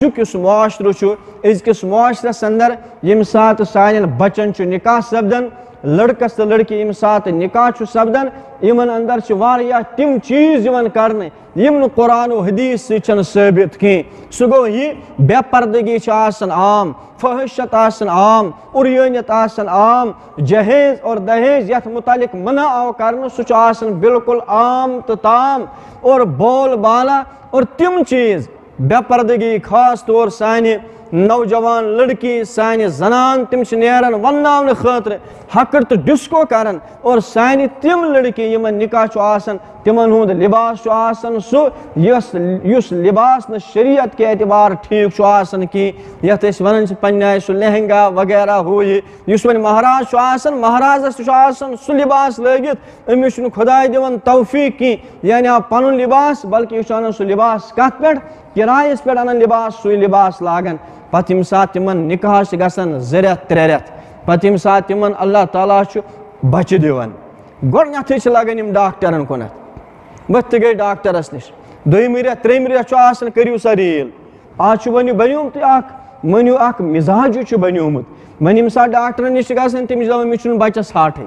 کس معاشرہ ازکس معاشرس اندر یم سات سان بچن نکاح سپدان لڑکس تو لڑکی یم سات نکاح سپدان یمن اندر واریاہ تم چیز کرنے یم قرآن و حدیث سے ثابت کی سہ گو یہ بے پردگی عام، فحشت عام، عریانیت عام، جہیز اور دہیز یت متعلق منع آو کرنے سہ بالکل عام تو تام اور بول بالا اور تم چیز بے پردگی خاص طور سانہ نوجوان لڑکی سانہ زنان تم نیران وناؤن خاطر حکر تو ڈسکو کران اور سانہ تم لڑکی یمن نکاح آسان تمن ہند لباس آسان سہ یس لباس نہ شریعت کے اعتبار ٹھیک آسان کی یت ونان پنہ سہ لہنگا وغیرہ ہو یہ اس ون مہراز آسان مہرازس سہ لباس لگت امس خدائے دِوان توفیق کی یعنی پن لباس بلکہ یہ انان سہ لباس کت پہ کرایس پہ انان لباس سُے لباس لاگان پتہ یم سات تمن نکاح گژھان 2 رٮ۪تھ 3 رٮ۪تھ پتہ یم سات تمن اللہ تعالیٰ بچہ دِوان گۄڈنٮ۪تھٕے لگان یم ڈاکٹرن کُنتھ بہٕ تہِ گٔے ڈاکٹرس نش 2یِمہِ رٮ۪تھ 3یِمہِ رٮ۪تھ آسان کٔرِو سا ریٖل آز بنیومُت مٲنِو اکھ مزاج بنیومُت وۄنۍ ییٚمہِ ساتہٕ ڈاکٹرن نش گژھان تٔمِس چھِ دپان مےٚ چھُنہٕ بچس ژھاٹھٕے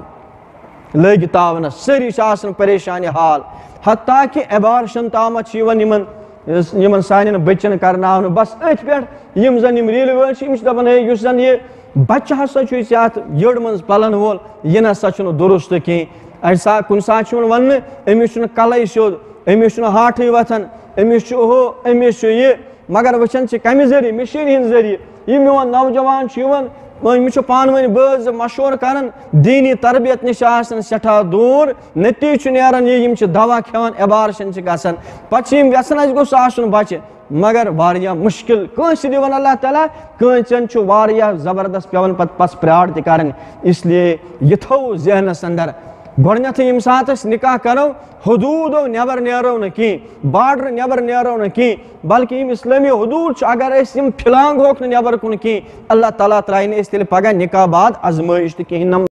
لٔگۍ تاونس سٲری آسان پریشان حال حتیٰ کہ ایبارشن تامتھ یمن سانٮ۪ن بچن کرناونہٕ بس أتھۍ پٮ۪ٹھ یم زن یم ریٖلہٕ وٲلۍ چھِ یم چھِ دپان ہے یُس زن یہ بچہ ہسا چھُ ژےٚ اتھ یٔڑ منٛز پلن وول یہِ نسا چھُنہٕ درست کینٛہہ کُنہِ ساتہٕ چھُ یِوان وننہٕ أمِس چھُنہٕ کلے سیوٚد أمِس چھُنہٕ ہاٹھٕے وتھان أمِس چھُ ہُہ أمِس چھُ یہِ مگر وٕچھان چھِ کمہِ ذٔریعہٕ مشیٖن ہٕنٛدِ ذٔریعہٕ یہِ میون نوجوان چھُ یِوان یِم چھِ پانہٕ ؤنۍ بٲژ مشورٕ کران دیٖنی تربیت نِش آسان سٮ۪ٹھاہ دوٗر نتیٖجہٕ چھُ نیران یہِ یِم چھِ دوا کھٮ۪وان ایبارشن چھِ گژھان پتہٕ چھِ یِم یژھان اَسہِ گوٚژھ آسُن بچہِ مگر واریاہ مُشکل کٲنٛسہِ دِوان اللہ تعالیٰ کٲنٛسٮ۪ن چھُ واریاہ زبردست پیوان پتہٕ پس پرٛار تہِ کرٕنۍ اسلیے یہِ تھٲوو ذہنس اندر گۄڈنٮ۪تھٕے ییٚمہِ ساتہٕ أسۍ نکاح کرو حدوٗدو نٮ۪بر نیرو نہٕ کینٛہہ بارڈر نٮ۪بر نیرو نہٕ کینٛہہ بلکہ یم اسلٲمی حدوٗد چھِ اگر أسۍ یم پھِلانٛگہوکھ نہٕ نٮ۪بر کُن کینٛہہ اللہ تعالیٰ ترٛایہِ نہٕ أسۍ تیٚلہِ پگاہ نکاح بعد ازمٲیش تہِ کِہیٖنۍ